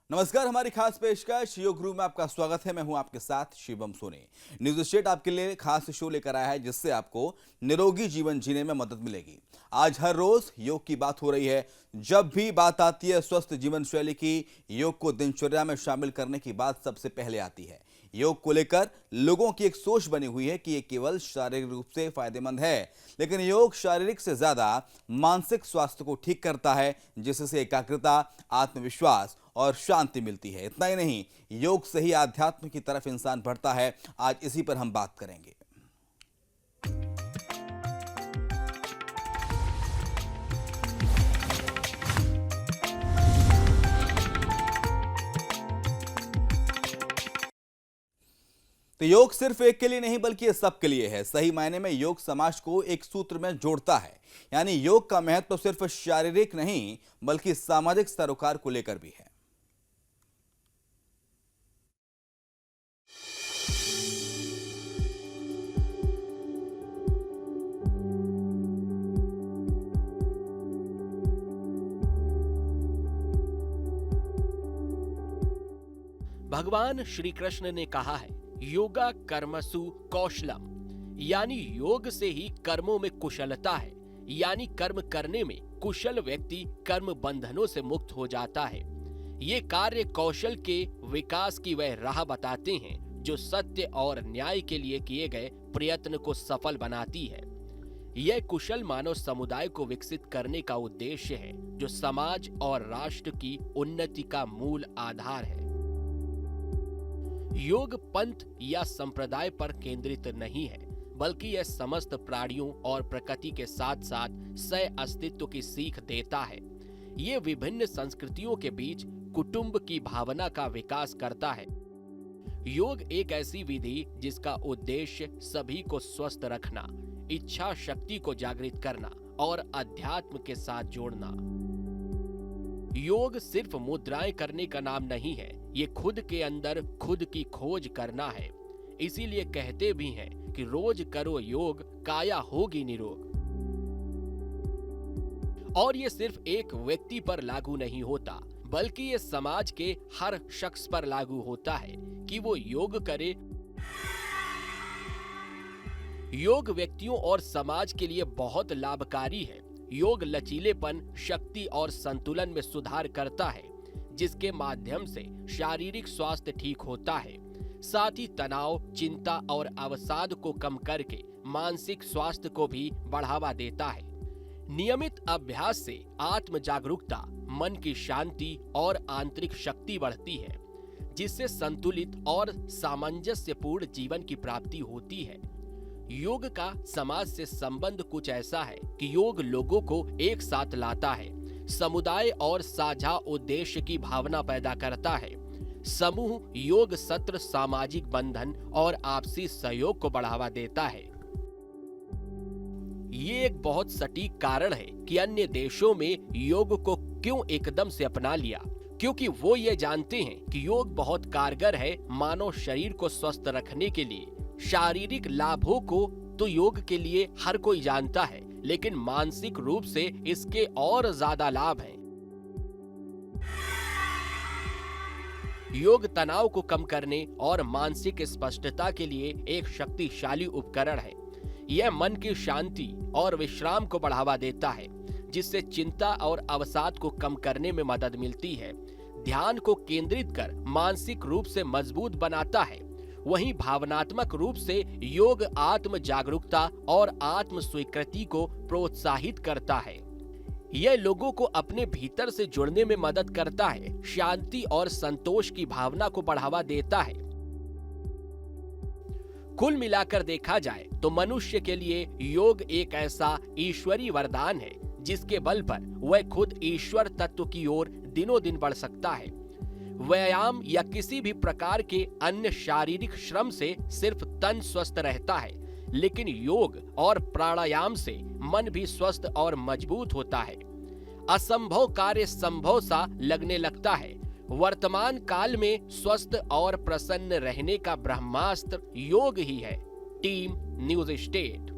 नमस्कार, हमारी खास पेशकश योग गुरु में आपका स्वागत है। मैं हूं आपके साथ शिवम सोनी। न्यूज स्टेट आपके लिए खास शो लेकर आया है जिससे आपको निरोगी जीवन जीने में मदद मिलेगी। आज हर रोज योग की बात हो रही है। जब भी बात आती है स्वस्थ जीवन शैली की, योग को दिनचर्या में शामिल करने की बात सबसे पहले आती है। योग को लेकर लोगों की एक सोच बनी हुई है कि ये केवल शारीरिक रूप से फायदेमंद है, लेकिन योग शारीरिक से ज्यादा मानसिक स्वास्थ्य को ठीक करता है, जिससे एकाग्रता, आत्मविश्वास और शांति मिलती है। इतना ही नहीं, योग से ही आध्यात्म की तरफ इंसान बढ़ता है। आज इसी पर हम बात करेंगे। तो योग सिर्फ एक के लिए नहीं बल्कि ये सबके लिए है। सही मायने में योग समाज को एक सूत्र में जोड़ता है। यानी योग का महत्व तो सिर्फ शारीरिक नहीं बल्कि सामाजिक सरोकार को लेकर भी है। भगवान श्री कृष्ण ने कहा है, योगा कर्मसु कौशलम, यानी योग से ही कर्मों में कुशलता है। यानी कर्म करने में कुशल व्यक्ति कर्म बंधनों से मुक्त हो जाता है। ये कार्य कौशल के विकास की वह राह बताते हैं जो सत्य और न्याय के लिए किए गए प्रयत्न को सफल बनाती है। यह कुशल मानव समुदाय को विकसित करने का उद्देश्य है जो समाज और राष्ट्र की उन्नति का मूल आधार है। योग पंथ या संप्रदाय पर केंद्रित नहीं है, बल्कि यह समस्त प्राणियों और प्रकृति के साथ साथ सह अस्तित्व की सीख देता है। ये विभिन्न संस्कृतियों के बीच कुटुंब की भावना का विकास करता है। योग एक ऐसी विधि जिसका उद्देश्य सभी को स्वस्थ रखना, इच्छा शक्ति को जागृत करना और अध्यात्म के साथ जोड़ना। योग सिर्फ मुद्राएं करने का नाम नहीं है, ये खुद के अंदर खुद की खोज करना है। इसीलिए कहते भी हैं कि रोज करो योग, काया होगी निरोग। और ये सिर्फ एक व्यक्ति पर लागू नहीं होता, बल्कि ये समाज के हर शख्स पर लागू होता है कि वो योग करे। योग व्यक्तियों और समाज के लिए बहुत लाभकारी है। योग लचीलेपन, शक्ति और संतुलन में सुधार करता है, जिसके माध्यम से शारीरिक स्वास्थ्य ठीक होता है। साथ ही तनाव, चिंता और अवसाद को कम करके मानसिक स्वास्थ्य को भी बढ़ावा देता है। नियमित अभ्यास से आत्म जागरूकता, मन की शांति और आंतरिक शक्ति बढ़ती है, जिससे संतुलित और सामंजस्यपूर्ण जीवन की प्राप्ति होती है। योग का समाज से संबंध कुछ ऐसा है कि योग लोगों को एक साथ लाता है, समुदाय और साझा उद्देश्य की भावना पैदा करता है। समूह योग सत्र सामाजिक बंधन और आपसी सहयोग को बढ़ावा देता है। ये एक बहुत सटीक कारण है कि अन्य देशों में योग को क्यों एकदम से अपना लिया, क्योंकि वो ये जानते हैं कि योग बहुत कारगर है मानव शरीर को स्वस्थ रखने के लिए। शारीरिक लाभों को तो योग के लिए हर कोई जानता है, लेकिन मानसिक रूप से इसके और ज्यादा लाभ हैं। योग तनाव को कम करने और मानसिक स्पष्टता के लिए एक शक्तिशाली उपकरण है। यह मन की शांति और विश्राम को बढ़ावा देता है, जिससे चिंता और अवसाद को कम करने में मदद मिलती है। ध्यान को केंद्रित कर मानसिक रूप से मजबूत बनाता है। वहीं भावनात्मक रूप से योग आत्म जागरूकता और आत्म स्वीकृति को प्रोत्साहित करता है। यह लोगों को अपने भीतर से जुड़ने में मदद करता है, शांति और संतोष की भावना को बढ़ावा देता है। कुल मिलाकर देखा जाए तो मनुष्य के लिए योग एक ऐसा ईश्वरीय वरदान है जिसके बल पर वह खुद ईश्वर तत्व की ओर दिनों दिन बढ़ सकता है। व्यायाम या किसी भी प्रकार के अन्य शारीरिक श्रम से सिर्फ तन स्वस्थ रहता है, लेकिन योग और प्राणायाम से मन भी स्वस्थ और मजबूत होता है। असंभव कार्य संभव सा लगने लगता है। वर्तमान काल में स्वस्थ और प्रसन्न रहने का ब्रह्मास्त्र योग ही है। Team news state.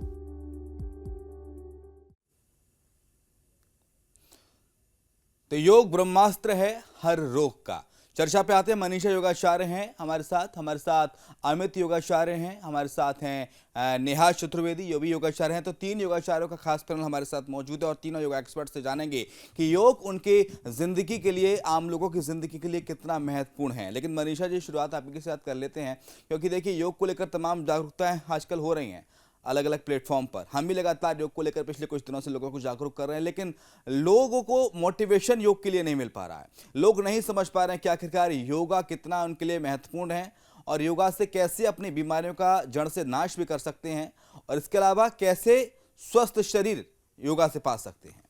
तो योग ब्रह्मास्त्र है हर रोग का। चर्चा पे आते हैं। मनीषा योगाचार्य हैं हमारे साथ अमित योगाचार्य हैं, हमारे साथ हैं नेहा चतुर्वेदी, ये भी योगाचार्य हैं। तो 3 योगाचार्यों का खास पैनल हमारे साथ मौजूद है और तीनों योगा एक्सपर्ट से जानेंगे कि योग उनके जिंदगी के लिए, आम लोगों की जिंदगी के लिए कितना महत्वपूर्ण है। लेकिन मनीषा जी, शुरुआत आपके साथ कर लेते हैं, क्योंकि देखिए योग को लेकर तमाम जागरूकताएं आजकल हो रही हैं अलग अलग प्लेटफॉर्म पर। हम भी लगातार योग को लेकर पिछले कुछ दिनों से लोगों को जागरूक कर रहे हैं, लेकिन लोगों को मोटिवेशन योग के लिए नहीं मिल पा रहा है। लोग नहीं समझ पा रहे हैं कि आखिरकार योगा कितना उनके लिए महत्वपूर्ण है और योगा से कैसे अपनी बीमारियों का जड़ से नाश भी कर सकते हैं, और इसके अलावा कैसे स्वस्थ शरीर योगा से पा सकते हैं।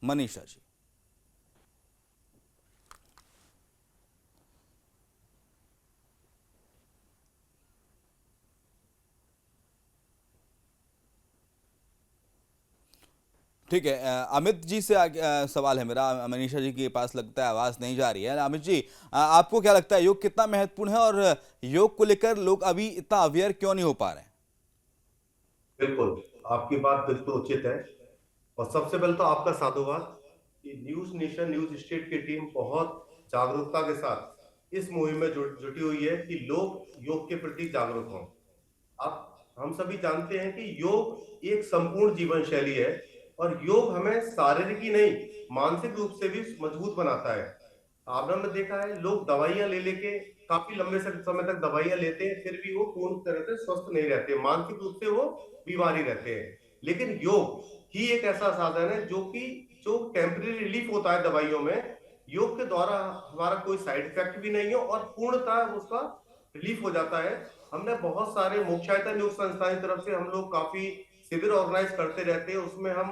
मनीषा जी। ठीक है, अमित जी से सवाल है मेरा। मनीषा जी के पास लगता है आवाज नहीं जा रही है। अमित जी, आपको क्या लगता है योग कितना महत्वपूर्ण है और योग को लेकर लोग अभी इतना अवेयर क्यों नहीं हो पा रहे हैं? बिल्कुल, आपकी बात बिल्कुल उचित है। और सबसे पहले तो आपका साधुवाद कि न्यूज नेशन, न्यूज स्टेट की टीम बहुत जागरूकता के साथ इस मुहिम में जुटी हुई है कि लोग योग के प्रति जागरूक हों। आप हम सभी जानते हैं कि योग एक संपूर्ण जीवन शैली है और योग हमें शारीरिक ही नहीं, मानसिक रूप से भी मजबूत बनाता है। आपने देखा है, लोग दवाइयां ले लेके काफी लंबे समय तक दवाइयां लेते हैं, फिर भी वो पूर्ण तरह से स्वस्थ नहीं रहते, मानसिक रूप से वो बीमारी रहते हैं। लेकिन योग ही एक ऐसा साधन है जो टेम्परेरी रिलीफ होता है दवाइयों में, योग के द्वारा हमारा कोई साइड इफेक्ट भी नहीं है और पूर्णतः उसका रिलीफ हो जाता है। हमने बहुत सारे मोक्षायतन योग संस्थान की तरफ से हम लोग काफी शिविर ऑर्गेनाइज करते रहते हैं। उसमें हम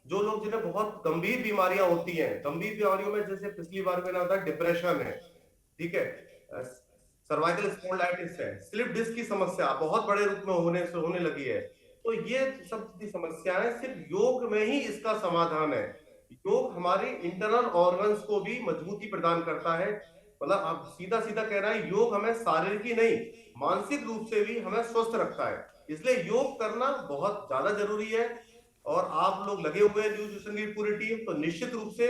जो लोग जिन्हें बहुत गंभीर बीमारियां होती हैं, गंभीर बीमारियों में जैसे पिछली बार में ना था डिप्रेशन है, ठीक है, सर्वाइकल स्पॉन्डिलाइटिस है, स्लिप डिस्क की समस्या बहुत बड़े रूप में होने लगी है। तो ये सब की समस्याएं सिर्फ योग में ही इसका समाधान है। योग हमारे इंटरनल ऑर्गन्स को भी मजबूती प्रदान करता है। मतलब आप सीधा सीधा कह रहा है, योग हमें शारीरिक ही नहीं, मानसिक रूप से भी हमें स्वस्थ रखता है। इसलिए योग करना बहुत ज्यादा जरूरी है। और आप लोग लगे हुए हैं, न्यूट्रिशन की पूरी टीम, तो निश्चित रूप से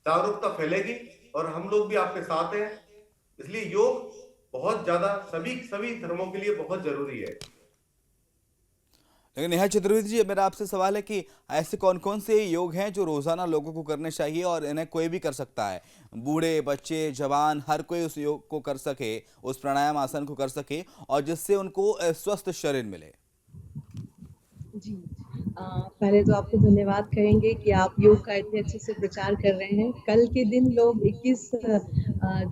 जागरूकता फैलेगी और हम लोग भी आपके साथ हैं। इसलिए योग बहुत ज्यादा सभी धर्मों के लिए बहुत जरूरी है। लेकिन नेहा चतुर्वेदी जी, मेरा आपसे सवाल है कि ऐसे कौन कौन से योग हैं जो रोजाना लोगों को करने चाहिए और इन्हें कोई भी कर सकता है, बूढ़े, बच्चे, जवान, हर कोई उस योग को कर सके, उस प्राणायाम आसन को कर सके और जिससे उनको स्वस्थ शरीर मिले? जी। पहले तो आपको धन्यवाद कहेंगे कि आप योग का इतने अच्छे से प्रचार कर रहे हैं। कल के दिन लोग 21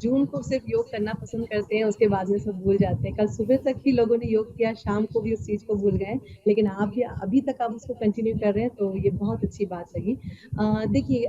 जून को सिर्फ योग करना पसंद करते हैं, उसके बाद में सब भूल जाते हैं। कल सुबह तक ही लोगों ने योग किया, शाम को भी उस चीज़ को भूल गए, लेकिन आप भी अभी तक आप उसको कंटिन्यू कर रहे हैं, तो ये बहुत अच्छी बात लगी। देखिए,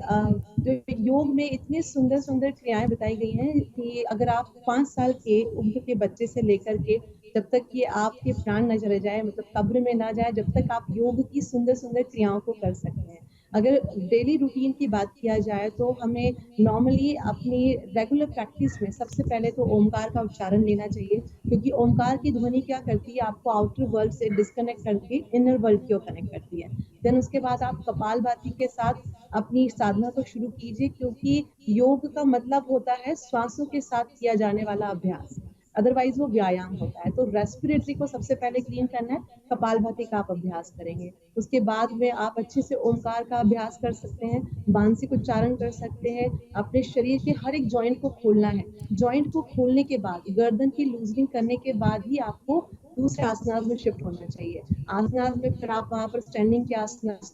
जो योग में इतनी सुंदर-सुंदर क्रियाएँ बताई गई हैं कि अगर आप 5 साल के उम्र के बच्चे से लेकर के जब तक कि आपके प्राण न चले जाए, मतलब कब्र में ना जाए, जब तक आप योग की सुंदर-सुंदर क्रियाओं को कर सकते हैं। अगर डेली रूटीन की बात किया जाए तो हमें नॉर्मली अपनी रेगुलर प्रैक्टिस में सबसे पहले तो ओमकार का उच्चारण लेना चाहिए, क्योंकि ओमकार की ध्वनि क्या करती है, आपको आउटर वर्ल्ड से डिस्कनेक्ट करके इनर वर्ल्ड की ओर कनेक्ट करती है। देन उसके बाद आप कपालभाति के साथ अपनी साधना को शुरू कीजिए, क्योंकि योग का मतलब होता है श्वासों के साथ किया जाने वाला अभ्यास, अदरवाइज वो व्यायाम होता है। तो रेस्पिरेटरी को सबसे पहले क्लीन करना है, कपालभाति का आप अभ्यास करेंगे। उसके बाद में आप अच्छे से ओमकार का अभ्यास कर सकते हैं, मानसिक उच्चारण कर सकते हैं। अपने शरीर के हर एक जॉइंट को खोलना है। जॉइंट को खोलने के बाद, गर्दन की लूजनिंग करने के बाद ही आपको दूसरे आसनास में शिफ्ट होना चाहिए। आसनास में फिर आप वहाँ पर स्टैंडिंग के आसनास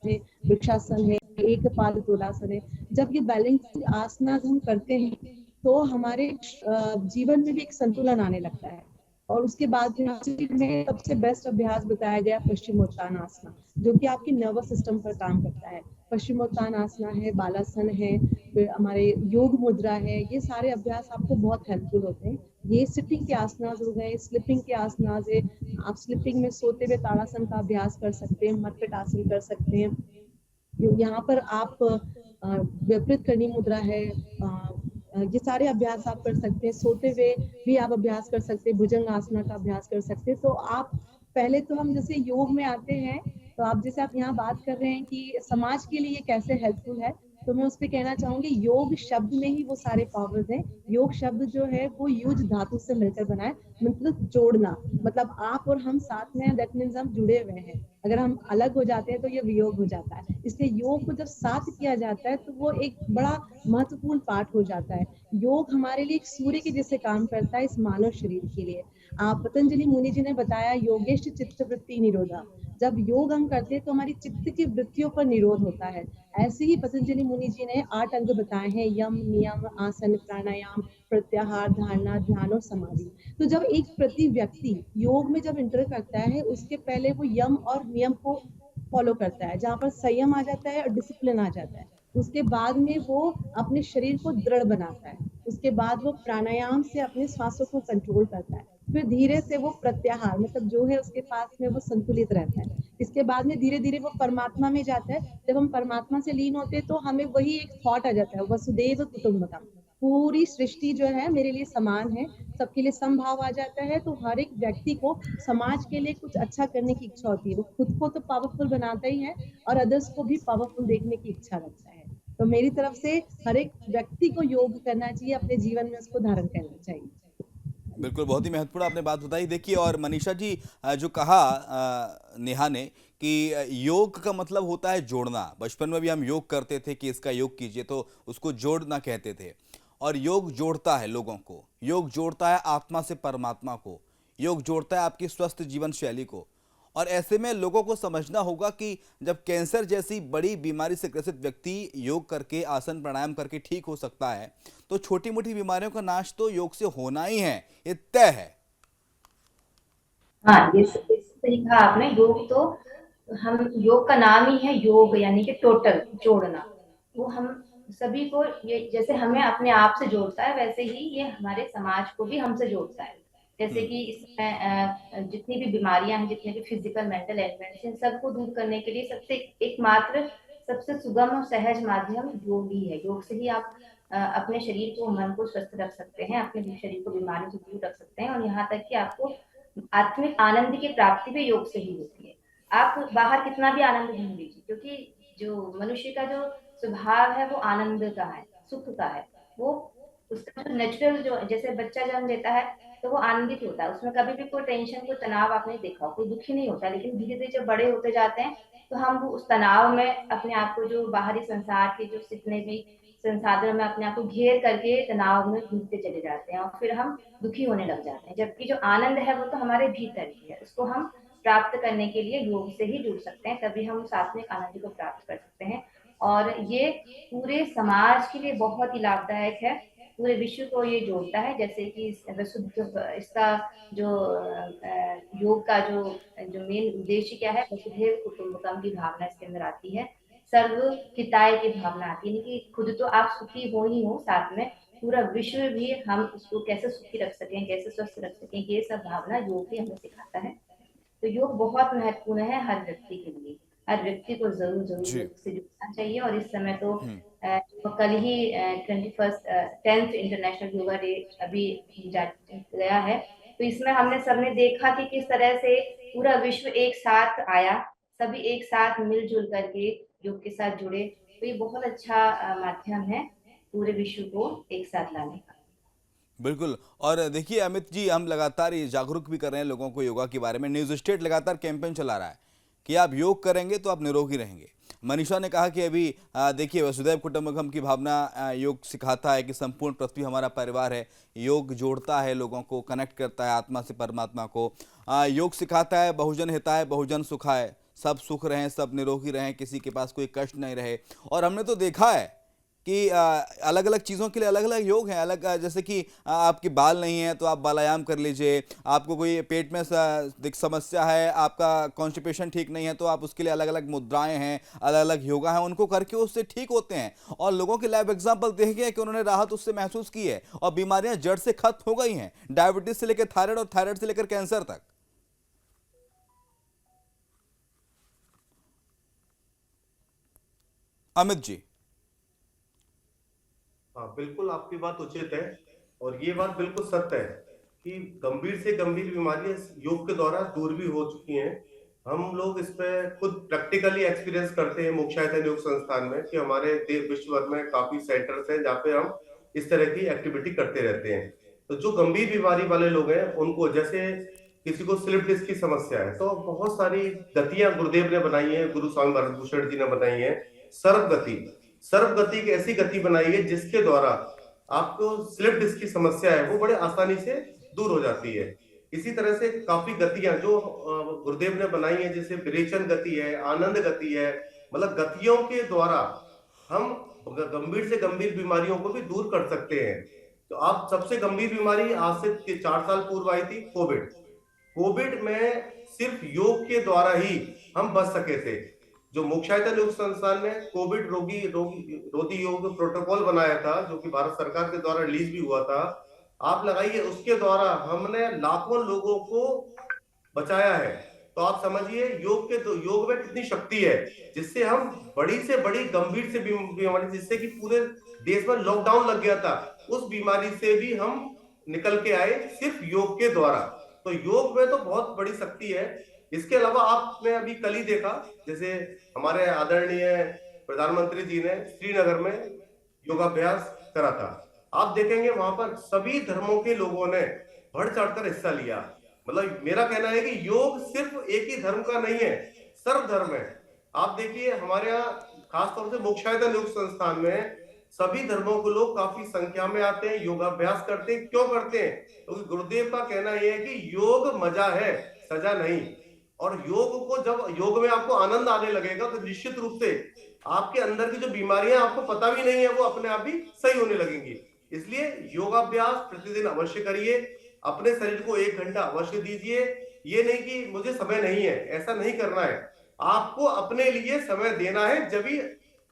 है, वृक्षासन है, एक पाद तोलासन है। जब ये बैलेंस आसनास हम करते हैं तो हमारे जीवन में भी एक संतुलन आने लगता है। और उसके बाद में सबसे बेस्ट अभ्यास बताया गया पश्चिमोत्तानासना, जो कि आपके नर्वस सिस्टम पर काम करता है। पश्चिमोत्तानासना है, बालासन है, फिर हमारे योग मुद्रा है, ये सारे अभ्यास आपको बहुत हेल्पफुल होते हैं। ये सिटिंग के आसनास हो गए, स्लिपिंग के आसनास है। आप स्लिपिंग में सोते हुए ताड़ासन का अभ्यास कर सकते हैं, मटकट आसन कर सकते हैं। यहाँ पर आप विपरीत करनी मुद्रा है, ये सारे अभ्यास आप कर सकते हैं। सोते हुए भी आप अभ्यास कर सकते हैं, भुजंग आसना का अभ्यास कर सकते हैं। तो आप पहले तो हम जैसे योग में आते हैं, तो आप जैसे आप यहाँ बात कर रहे हैं कि समाज के लिए कैसे हेल्पफुल है, तो मैं उस पे कहना चाहूंगी योग शब्द में ही वो सारे पावर्स हैं। योग शब्द जो है वो युज धातु से मिलकर बना है, मतलब जोड़ना। मतलब आप और हम साथ में हैं, दैट मीन्स हम जुड़े हुए हैं। अगर हम अलग हो जाते हैं तो ये वियोग हो जाता है। इसलिए योग को जब साथ किया जाता है तो वो एक बड़ा महत्वपूर्ण पार्ट हो जाता है। योग हमारे लिए एक सूर्य के जैसे काम करता है इस मानव शरीर के लिए। आप पतंजलि मुनि जी ने बताया योगेश चित्त वृत्ति निरोधा। जब योग हम करते हैं तो हमारी चित्त की वृत्तियों पर निरोध होता है। ऐसे ही पतंजलि मुनि जी ने 8 अंग बताए हैं, यम नियम आसन प्राणायाम प्रत्याहार धारणा ध्यान और समाधि। तो जब एक प्रति व्यक्ति योग में जब इंटर करता है उसके पहले वो यम और नियम को फॉलो करता है, जहाँ पर संयम आ जाता है और डिसिप्लिन आ जाता है। उसके बाद में वो अपने शरीर को दृढ़ बनाता है। उसके बाद वो प्राणायाम से अपने श्वासों को कंट्रोल करता है। फिर धीरे से वो प्रत्याहार मतलब जो है उसके पास में वो संतुलित रहता है। इसके बाद में धीरे धीरे वो परमात्मा में जाता है। जब हम परमात्मा से लीन होते हैं तो हमें वही एक थॉट आ जाता है, वसुदेव कुटुंबकम। पूरी सृष्टि जो है मेरे लिए समान है, सबके लिए समभाव आ जाता है। तो हर एक व्यक्ति को समाज के लिए कुछ अच्छा करने की इच्छा होती है। वो खुद को तो पावरफुल बनाता ही है और अदर्स को भी पावरफुल देखने की इच्छा रखता है। तो मेरी तरफ से हर एक व्यक्ति को योग करना चाहिए, अपने जीवन में उसको धारण करना चाहिए। बिल्कुल, बहुत ही महत्वपूर्ण आपने बात बताई। देखिए, और मनीषा जी जो कहा नेहा ने कि योग का मतलब होता है जोड़ना। बचपन में भी हम योग करते थे कि इसका योग कीजिए, तो उसको जोड़ना कहते थे। और योग जोड़ता है लोगों को, योग जोड़ता है आत्मा से परमात्मा को, योग जोड़ता है आपकी स्वस्थ जीवन शैली को। और ऐसे में लोगों को समझना होगा कि जब कैंसर जैसी बड़ी बीमारी से ग्रसित व्यक्ति योग करके आसन प्राणायाम करके ठीक हो सकता है, तो छोटी मोटी बीमारियों का नाश तो योग से होना ही है, ये तय है। हाँ, ये सही कहा आपने। योग तो हम योग का नाम ही है योग, यानी कि टोटल जोड़ना। वो हम सभी को, ये जैसे हमें अपने आप से जोड़ता है वैसे ही ये हमारे समाज को भी हमसे जोड़ता है। जैसे कि इसमें जितनी भी बीमारियां हैं, जितने भी फिजिकल मेंटल एलिमेंट्स हैं, सबको दूर करने के लिए सबसे एकमात्र सबसे सुगम और सहज माध्यम योग ही है। योग से ही आप अपने शरीर को मन को स्वस्थ रख सकते हैं, अपने शरीर को बीमारी से दूर रख सकते हैं, और यहाँ तक कि आपको आत्मिक आनंद की प्राप्ति भी योग से ही होती है। आप बाहर कितना भी आनंद ढूंढ लीजिए, क्योंकि जो मनुष्य का जो स्वभाव है वो आनंद का है, सुख का है। वो उसका जो नेचुरल, जो जैसे बच्चा जन्म लेता है तो वो आनंदित होता है, उसमें कभी भी कोई टेंशन कोई तनाव आप नहीं देखा, कोई दुखी नहीं होता। लेकिन धीरे धीरे जब बड़े होते जाते हैं तो हम उस तनाव में अपने आप को, जो बाहरी संसार के जो जितने भी संसाधन में अपने आप को घेर करके तनाव में डूबते चले जाते हैं, और फिर हम दुखी होने लग जाते हैं। जबकि जो आनंद है वो तो हमारे भीतर ही है, उसको हम प्राप्त करने के लिए योग से ही जुड़ सकते हैं, तभी हम उस आत्मिक आनंद को प्राप्त कर सकते हैं। और ये पूरे समाज के लिए बहुत ही लाभदायक है, पूरे विश्व को ये जोड़ता है। जैसे कि इसका जो योग का जो मेन उद्देश्य क्या है, वसुधैव कुटुंबकम की भावना इसके अंदर आती है, सर्व हिताय की भावना आती है कि खुद तो आप सुखी हो ही हो, साथ में पूरा विश्व भी हम उसको कैसे सुखी रख सकें, कैसे स्वस्थ रख सकें, ये सब भावना योग भी हमें सिखाता है। तो योग बहुत महत्वपूर्ण है हर व्यक्ति के लिए। हर व्यक्ति को जरूर योग से जुड़ना चाहिए। और इस समय तो कल ही 10th इंटरनेशनल योगा डे अभी गया है, तो इसमें हमने सबने देखा कि किस तरह से पूरा विश्व एक साथ आया, सभी एक साथ मिलजुल करके योग के साथ जुड़े। तो ये बहुत अच्छा माध्यम है पूरे विश्व को एक साथ लाने का। बिल्कुल। और देखिए अमित जी, हम लगातार ये जागरूक भी कर रहे हैं लोगों को योगा के बारे में। न्यूज स्टेट लगातार कैंपेन चला रहा है कि आप योग करेंगे तो आप निरोगी रहेंगे। मनीषा ने कहा कि अभी देखिए वसुधैव कुटुंबकम की भावना योग सिखाता है कि संपूर्ण पृथ्वी हमारा परिवार है। योग जोड़ता है लोगों को, कनेक्ट करता है आत्मा से परमात्मा को। योग सिखाता है बहुजन हिताय बहुजन सुखाय, सब सुख रहें, सब निरोगी रहें, किसी के पास कोई कष्ट नहीं रहे। और हमने तो देखा है कि अलग अलग चीज़ों के लिए अलग अलग योग हैं। अलग जैसे कि आपके बाल नहीं हैं तो आप बालायाम कर लीजिए, आपको कोई पेट में समस्या है, आपका कॉन्स्टिपेशन ठीक नहीं है तो आप उसके लिए अलग अलग मुद्राएं हैं, अलग अलग योगा हैं, उनको करके उससे ठीक होते हैं। और लोगों के लाइव एग्जाम्पल देखे कि उन्होंने राहत उससे महसूस की है और बीमारियां जड़ से खत्म हो गई हैं, डायबिटीज से लेकर थायराइड और थायराइड से लेकर कैंसर तक। अमित जी। हाँ, बिल्कुल आपकी बात उचित है और ये बात बिल्कुल सत्य है कि गंभीर से गंभीर बीमारियां योग के द्वारा दूर भी हो चुकी हैं। हम लोग इस पे खुद प्रैक्टिकली एक्सपीरियंस करते हैं मोक्षायतन योग संस्थान में कि हमारे देश विश्व भर में काफी सेंटर्स हैं जहाँ पे हम इस तरह की एक्टिविटी करते रहते हैं। तो जो गंभीर बीमारी वाले लोग हैं उनको, जैसे किसी को स्लिप डिस्क की समस्या है, तो बहुत सारी गतियां गुरुदेव ने बनाई है, गुरु स्वामी भरतभूषण जी ने बनाई है। सर्व गति, सर्व गति एक ऐसी गति बनाई है जिसके द्वारा आपको स्लिप डिस्क की समस्या है वो बड़े आसानी से दूर हो जाती है। इसी तरह से काफी गतियां जो गुरुदेव ने बनाई है, जैसे विरेचन गति है, आनंद गति है, मतलब गतियों के द्वारा हम गंभीर से गंभीर बीमारियों को भी दूर कर सकते हैं। तो आप सबसे गंभीर बीमारी आज से 4 साल पूर्व आई थी, कोविड। कोविड में सिर्फ योग के द्वारा ही हम बच सके थे। जो मोक्षायतन योग संस्थान ने कोविड रोधी योग प्रोटोकॉल बनाया था, जो कि भारत सरकार के द्वारा रिलीज भी हुआ था, आप लगाइए, उसके द्वारा हमने लाखों लोगों को बचाया है। तो आप समझिए योग में कितनी शक्ति है, जिससे हम बड़ी से बड़ी गंभीर से बीमारी, जिससे कि पूरे देश में लॉकडाउन लग गया था, उस बीमारी से भी हम निकल के आए सिर्फ योग के द्वारा। तो योग में तो बहुत बड़ी शक्ति है। इसके अलावा आपने अभी कल ही देखा, जैसे हमारे आदरणीय प्रधानमंत्री जी ने श्रीनगर में योगाभ्यास करा था। आप देखेंगे वहां पर सभी धर्मों के लोगों ने बढ़ चढ़कर हिस्सा लिया। मतलब मेरा कहना है कि योग सिर्फ एक ही धर्म का नहीं है, सर्व धर्म है। आप देखिए हमारे यहाँ खासतौर से मोक्षायतन योग संस्थान में सभी धर्मों के लोग काफी संख्या में आते हैं, योगाभ्यास करते हैं। क्यों करते हैं? क्योंकि गुरुदेव का कहना यह है कि योग मजा है, सजा नहीं। और योग को, जब योग में आपको आनंद आने लगेगा तो निश्चित रूप से आपके अंदर की जो बीमारियां आपको पता भी नहीं है वो अपने आप ही सही होने लगेंगी। इसलिए योगाभ्यास प्रतिदिन अवश्य करिए, अपने शरीर को 1 घंटा अवश्य दीजिए। ये नहीं कि मुझे समय नहीं है, ऐसा नहीं करना है। आपको अपने लिए समय देना है, जब भी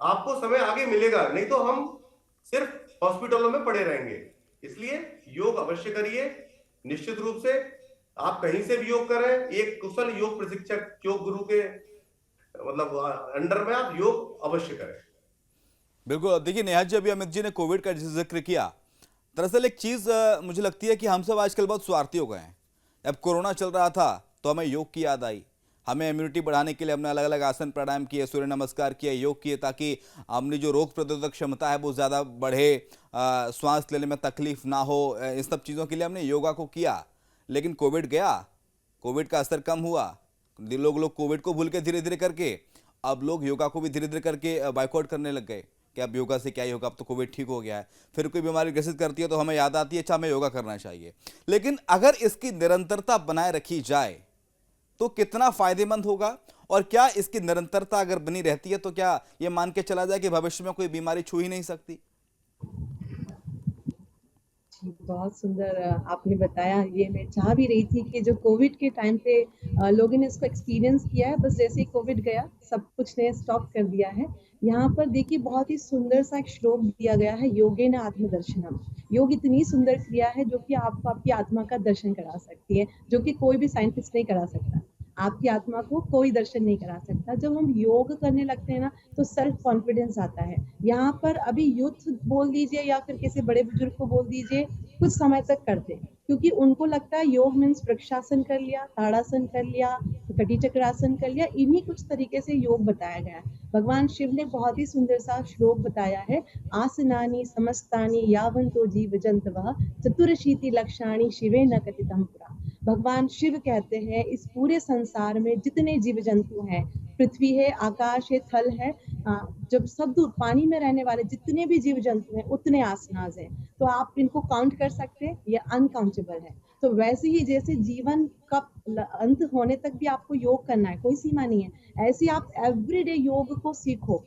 आपको समय आगे मिलेगा, नहीं तो हम सिर्फ हॉस्पिटलों में पड़े रहेंगे। इसलिए योग अवश्य करिए। निश्चित रूप से आप कहीं से भी योग करें, एक कुशल योग प्रशिक्षक, योग गुरु के मतलब अंडर में आप योग अवश्य करें। बिल्कुल। देखिए नेहा जी, अभी अमित जी ने कोविड का जिक्र किया। दरअसल एक चीज मुझे लगती है कि हम सब आजकल बहुत स्वार्थी हो गए हैं। जब कोरोना चल रहा था तो हमें योग की याद आई, हमें इम्यूनिटी बढ़ाने के लिए हमने अलग अलग आसन प्राणायाम किए, सूर्य नमस्कार किए, योग किए, ताकि अपनी जो रोग प्रतिरोधक क्षमता है वो ज़्यादा बढ़े, श्वास लेने में तकलीफ ना हो। इन सब चीज़ों के लिए हमने योगा को किया। लेकिन कोविड गया, कोविड का असर कम हुआ, लोग कोविड को भूल के धीरे धीरे करके अब लोग योगा को भी धीरे धीरे करके बाइकआउट करने लग गए कि अब योगा से क्या ही होगा, अब तो कोविड ठीक हो गया है। फिर कोई बीमारी ग्रसित करती है तो हमें याद आती है अच्छा हमें योगा करना चाहिए। लेकिन अगर इसकी निरंतरता बनाए रखी जाए तो कितना फायदेमंद होगा, और क्या इसकी निरंतरता अगर बनी रहती है तो क्या ये मान के चला जाए कि भविष्य में कोई बीमारी छू ही नहीं सकती? बहुत सुंदर आपने बताया। ये मैं चाह भी रही थी कि जो कोविड के टाइम पे लोगों ने इसको एक्सपीरियंस किया है, बस जैसे ही कोविड गया सब कुछ ने स्टॉप कर दिया है। यहाँ पर देखिए बहुत ही सुंदर सा एक श्लोक दिया गया है, योगेन आत्मदर्शनम। योग इतनी सुंदर क्रिया है जो कि आपको आपकी आत्मा का दर्शन करा सकती है, जो कि कोई भी साइंटिस्ट नहीं करा सकता। आपकी आत्मा को कोई दर्शन नहीं करा सकता। जब हम योग करने लगते हैं ना तो सेल्फ कॉन्फिडेंस आता है। यहाँ पर अभी यूथ बोल दीजिए या फिर किसी बड़े बुजुर्ग को बोल दीजिए, कुछ समय तक करते हैं क्योंकि उनको लगता है योग मीन्स वृक्षासन कर लिया, ताड़ासन कर लिया, कटी चक्रासन कर लिया। इन्हीं कुछ तरीके से योग बताया गया है। भगवान शिव ने बहुत ही सुंदर सा श्लोक बताया है, आसनानि समस्तानि यावन्तो जीव जंतवः चतुरशीति लक्षाणि शिवे न कथितं पुरा। भगवान शिव कहते हैं इस पूरे संसार में जितने जीव जंतु हैं, पृथ्वी है, आकाश है, थल है, जब सब दूर पानी में रहने वाले जितने भी जीव जंतु हैं उतने आसनाज हैं। तो आप इनको काउंट कर सकते हैं, ये अनकाउंटेबल है। तो वैसे ही जैसे जीवन का अंत होने तक भी आपको योग करना है, कोई सीमा नहीं है, ऐसे आप एवरीडे योग को सीखो।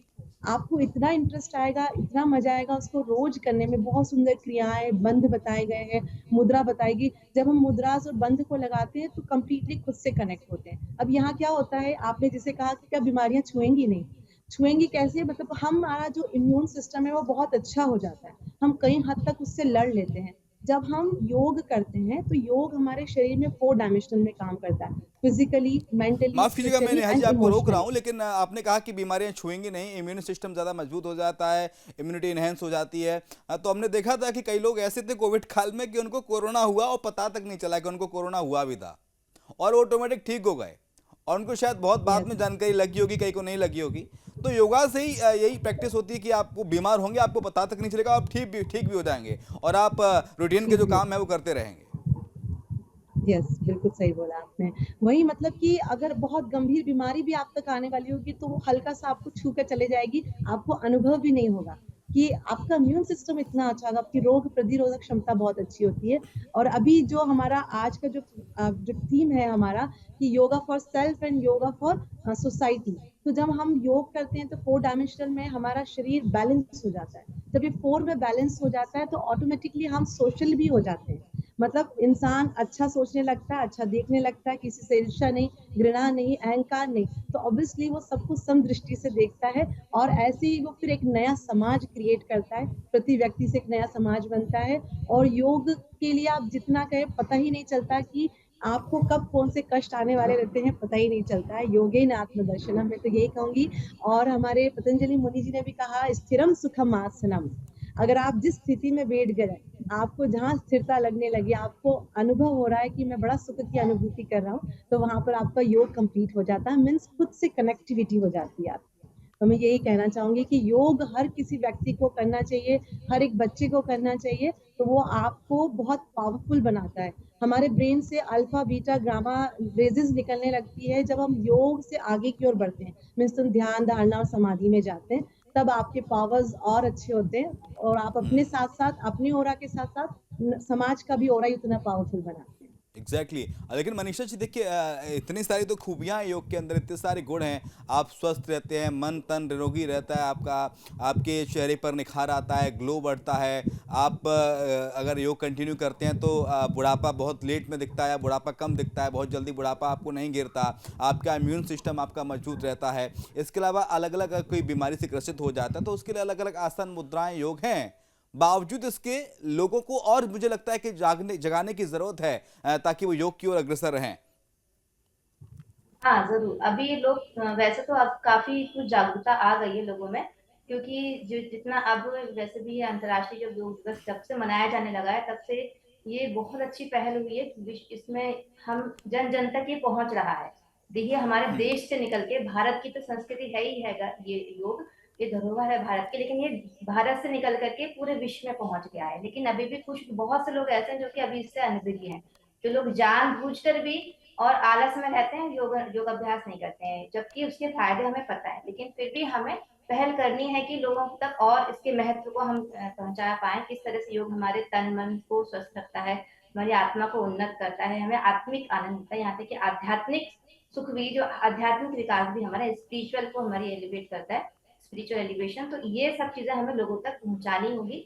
आपको इतना इंटरेस्ट आएगा, इतना मजा आएगा उसको रोज करने में। बहुत सुंदर क्रियाएं, बंध बताए गए हैं, मुद्रा बताएगी। जब हम मुद्रास और बंध को लगाते हैं तो कंप्लीटली खुद से कनेक्ट होते हैं। अब यहाँ क्या होता है, आपने जैसे कहा कि क्या बीमारियां छुएंगी नहीं, छुएंगी कैसे? मतलब हमारा जो इम्यून सिस्टम है वो बहुत अच्छा हो जाता है, हम कई हद तक उससे लड़ लेते हैं। जब हम योग करते हैं तो योग हमारे शरीर में 4 डायमेंशन में काम करता है, फिजिकली, मेंटली, माफ कीजिएगा मैं नेहा जी एंड आपको रोक रहा हूं, इमोशनली। लेकिन आपने कहा कि बीमारियां छुएंगी नहीं, इम्यून सिस्टम ज़्यादा मजबूत हो जाता है, इम्यूनिटी इनहेंस हो जाती है। तो हमने देखा था कि कई लोग ऐसे थे कोविड काल में कि उनको कोरोना हुआ और पता तक नहीं चला कि उनको कोरोना हुआ भी था, और वो ऑटोमेटिक ठीक हो गए। और उनको शायद बहुत बाद यस। में जानकारी लगी होगी, कहीं को नहीं लगी होगी। तो योगा से ही यही प्रैक्टिस होती है कि आप बीमार होंगे, आपको पता तक नहीं चलेगा, आप ठीक भी हो जाएंगे और आप रूटीन के ठीक जो भी हो। काम है वो करते रहेंगे। यस, बिल्कुल सही बोला आपने। वही मतलब कि अगर बहुत गंभीर बीमारी भी आप तक आने वाली होगी तो वो हल्का-सा आपको छू के चले जाएगी, आपको अनुभव भी नहीं होगा कि आपका इम्यून सिस्टम इतना अच्छा होगा, आपकी रोग प्रतिरोधक क्षमता बहुत अच्छी होती है। और अभी जो हमारा आज का जो थीम है हमारा कि yoga for self and yoga for society. तो जब हम योग करते हैं तो 4 डायमेंशनल में हमारा शरीर बैलेंस हो जाता है। जब ये 4 में बैलेंस हो जाता है तो ऑटोमेटिकली हम सोशल भी हो जाते हैं। मतलब इंसान अच्छा सोचने लगता है, अच्छा देखने लगता है, किसी से ईर्ष्या नहीं, घृणा नहीं, अहंकार नहीं। तो ऑब्वियसली वो सब कुछ समदृष्टि से देखता है और ऐसे ही वो फिर एक नया समाज क्रिएट करता है, प्रति व्यक्ति से एक नया समाज बनता है। और योग के लिए आप जितना कहें पता ही नहीं चलता कि आपको कब कौन से कष्ट आने वाले रहते हैं, पता ही नहीं चलता है। योगेन आत्मदर्शनम, मैं तो यही कहूँगी। और हमारे पतंजलि मुनि जी ने भी कहा स्थिरम सुखम आसनम। अगर आप जिस स्थिति में बैठ गए, आपको जहाँ स्थिरता लगने लगी, आपको अनुभव हो रहा है कि मैं बड़ा सुख की अनुभूति कर रहा हूँ, तो वहाँ पर आपका योग कंप्लीट हो जाता है। मीन्स खुद से कनेक्टिविटी हो जाती है आपकी। तो मैं यही कहना चाहूंगी कि योग हर किसी व्यक्ति को करना चाहिए, हर एक बच्चे को करना चाहिए। तो वो आपको बहुत पावरफुल बनाता है। हमारे ब्रेन से अल्फा बीटा गामा रेजेस निकलने लगती है जब हम योग से आगे की ओर बढ़ते हैं। मीन्स हम ध्यान धारणा और समाधि में जाते हैं, तब आपके पावर्स और अच्छे होते हैं और आप अपने साथ साथ अपनी ओरा के साथ साथ समाज का भी ओरा ही उतना पावरफुल बनाते हैं। एग्जैक्टली लेकिन मनीषा जी देखिए, इतनी सारी तो खूबियां हैं योग के अंदर, इतने सारे गुण हैं। आप स्वस्थ रहते हैं, मन तन निरोगी रहता है आपका, आपके चेहरे पर निखार आता है, ग्लो बढ़ता है। आप अगर योग कंटिन्यू करते हैं तो बुढ़ापा बहुत लेट में दिखता है, बुढ़ापा कम दिखता है, बहुत जल्दी बुढ़ापा आपको नहीं गिरता, आपका इम्यून सिस्टम आपका मजबूत रहता है। इसके अलावा अलग अलग अगर कोई बीमारी से ग्रसित हो जाता है तो उसके लिए अलग अलग आसन मुद्राएं योग हैं। बावजूद इसके लोगों को और मुझे लगता है कि जगाने की जरूरत है ताकि वो योग की ओर अग्रसर रहें। हाँ, ज़रूर। अभी लोग वैसे तो अब काफ़ी कुछ जागरूकता आ गई है लोगों में, क्योंकि जो जितना अब वैसे भी ये अंतर्राष्ट्रीय जो योग दिवस जब से मनाया जाने लगा है, तब से ये बहुत अच्छी पहल हुई है। इसमें हम जन-जन तक ये पहुँच रहा है। देखिए, हमारे देश से निकल के भारत की तो संस्कृति है ही है ये योग, ये धरोहर है भारत की, लेकिन ये भारत से निकल कर के पूरे विश्व में पहुँच गया है। लेकिन अभी भी कुछ बहुत से लोग ऐसे हैं जो कि अभी इससे अनभिज्ञ हैं, जो लोग जानबूझकर भी और आलस में रहते हैं, योग अभ्यास नहीं करते हैं, जबकि उसके फायदे हमें पता है। लेकिन फिर भी हमें पहल करनी है कि लोगों तक और इसके महत्व को हम पहुंचा पाएं। किस तरह से योग हमारे तन मन को स्वस्थ रखता है, हमारी आत्मा को उन्नत करता है, हमें आत्मिक आनंद मिलता है, यहाँ तक कि आध्यात्मिक सुख भी, जो आध्यात्मिक विकास भी हमारा, स्पिरिचुअल को हमारी एलिवेट करता है, स्पिरिचुअल एलिवेशन। तो ये सब चीजें हमें लोगों तक पहुंचानी होगी।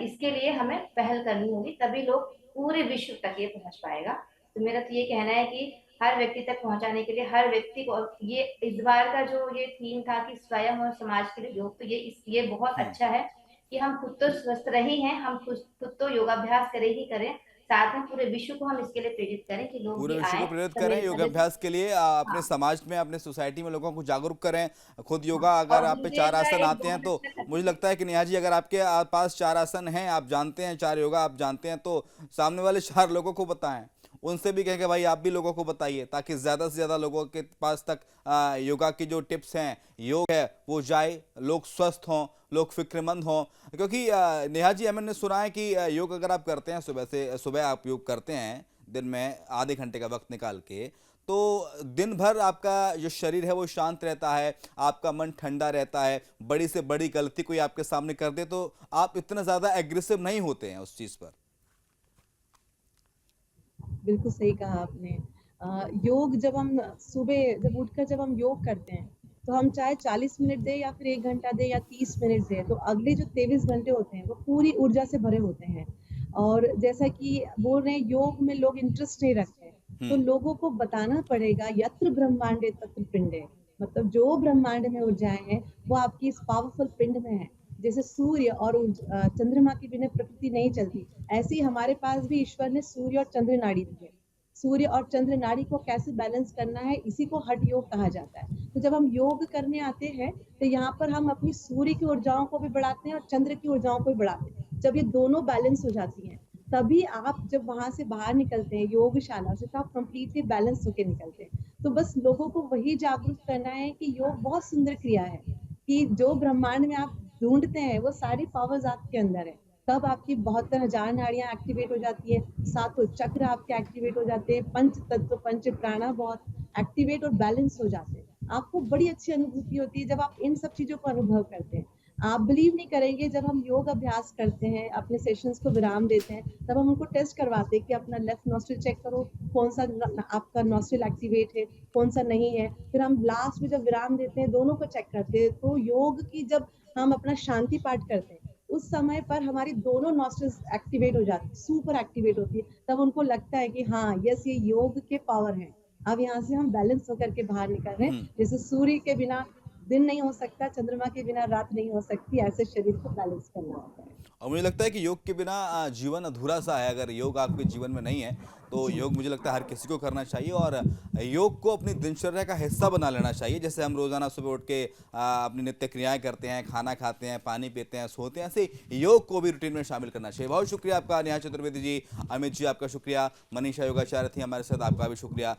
इसके लिए हमें पहल करनी होगी, तभी लोग पूरे विश्व तक ये पहुंच पाएगा। तो मेरा तो ये कहना है कि हर व्यक्ति तक पहुंचाने के लिए हर व्यक्ति को, ये इस बार का जो ये थीम था कि स्वयं और समाज के लिए योग, तो ये बहुत अच्छा है कि हम खुद तो स्वस्थ रहे हैं, हम खुद तो योगाभ्यास करें ही करें, साथ में पूरे विश्व को हम इसके लिए प्रेरित करें कि लोग पूरे भी विश्व आए। को प्रेरित सब करें मेरे पहले योगाभ्यास के लिए, अपने हाँ, समाज में, अपने सोसाइटी में लोगों को जागरूक करें। खुद हाँ। योगा अगर और आप पे गुरुदेव 4 का आसन एक आते हैं बहुत तो अच्छा मुझे लगता है कि नेहा जी, अगर आपके पास 4 आसन हैं, आप जानते हैं, 4 योगा आप जानते हैं, तो सामने वाले 4 लोगों को बताएं, उनसे भी कहें कि भाई आप भी लोगों को बताइए, ताकि ज़्यादा से ज़्यादा लोगों के पास तक योगा की जो टिप्स हैं, योग है, वो जाए, लोग स्वस्थ हों, लोग फिक्रमंद हों। क्योंकि नेहा जी, मैंने सुना है कि योग अगर आप करते हैं, सुबह आप योग करते हैं दिन में आधे घंटे का वक्त निकाल के, तो दिन भर आपका जो शरीर है वो शांत रहता है, आपका मन ठंडा रहता है। बड़ी से बड़ी गलती कोई आपके सामने कर दे तो आप इतना ज़्यादा एग्रेसिव नहीं होते हैं उस चीज़ पर। बिल्कुल सही कहा आपने। योग जब हम सुबह जब उठकर जब हम योग करते हैं, तो हम चाहे 40 मिनट दें या फिर 1 घंटा दें या 30 मिनट दें, तो अगले जो 23 घंटे होते हैं, वो पूरी ऊर्जा से भरे होते हैं। और जैसा कि बोल रहे हैं, योग में लोग इंटरेस्ट नहीं रखते हैं, तो हम्म। लोगों को बताना पड़ेगा यत्र ब्रह्मांडे तत्र पिंडे। मतलब जो ब्रह्मांड में ऊर्जाएँ हैं, वो आपकी इस पावरफुल पिंड में है। जैसे सूर्य और चंद्रमा के बिना प्रकृति नहीं चलती, ऐसे ही हमारे पास भी ईश्वर ने सूर्य और चंद्र नाड़ी दी है। सूर्य और चंद्र नाड़ी को कैसे बैलेंस करना है, इसी को हठ योग कहा जाता है। तो जब हम योग करने आते हैं, तो यहाँ पर हम अपनी सूर्य की ऊर्जाओं को भी बढ़ाते हैं और चंद्र की ऊर्जाओं को भी बढ़ाते हैं। जब ये दोनों बैलेंस हो जाती हैं, तभी आप जब वहां से बाहर निकलते हैं योगशाला से, तो आप कंप्लीटली बैलेंस होकर निकलते हैं। तो बस लोगों को वही जागरूक करना है कि योग बहुत सुंदर क्रिया है, कि जो ब्रह्मांड में आप ढूंढते हैं वो सारी पावर्स आपके अंदर है। तब आपकी 72,000 नाड़ियां एक्टिवेट हो जाती है, सातों चक्र आपके एक्टिवेट हो जाते हैं, पंच तत्व पंच प्राणा बहुत एक्टिवेट और बैलेंस हो जाते हैं। आपको बड़ी अच्छी अनुभूति होती है जब आप इन सब चीजों को अनुभव करते हैं। आप बिलीव नहीं करेंगे, जब हम योग अभ्यास करते हैं, अपने सेशंस को विराम देते हैं, तब हम उनको टेस्ट करवाते हैं कि अपना लेफ्ट नॉस्ट्रिल चेक करो, कौन सा आपका नॉस्ट्रिल एक्टिवेट है, कौन सा नहीं है। फिर हम लास्ट में जब विराम देते हैं, दोनों को चेक करते हैं। तो योग की जब हम अपना शांति पाठ करते हैं, उस समय पर हमारी दोनों नॉस्ट्रिल्स एक्टिवेट हो जाती है, सुपर एक्टिवेट होती है। तब उनको लगता है कि हाँ, यस, ये योग के पावर है। अब यहाँ से हम बैलेंस होकर के बाहर निकल रहे हैं। जैसे सूर्य के बिना दिन नहीं हो सकता, चंद्रमा के बिना रात नहीं हो सकती, ऐसे शरीर को बैलेंस करना होता है। और मुझे लगता है कि योग के बिना जीवन अधूरा सा है। अगर योग आपके जीवन में नहीं है तो जी, योग मुझे लगता है हर किसी को करना चाहिए, और योग को अपनी दिनचर्या का हिस्सा बना लेना चाहिए। जैसे हम रोजाना सुबह उठ के अपनी नित्य क्रियाएं करते हैं, खाना खाते हैं, पानी पीते हैं, सोते हैं, ऐसे योग को भी रूटीन में शामिल करना चाहिए। बहुत शुक्रिया आपका नेहा चतुर्वेदी जी, अमित जी आपका शुक्रिया, मनीषा योगाचार्य थी हमारे साथ, आपका भी शुक्रिया।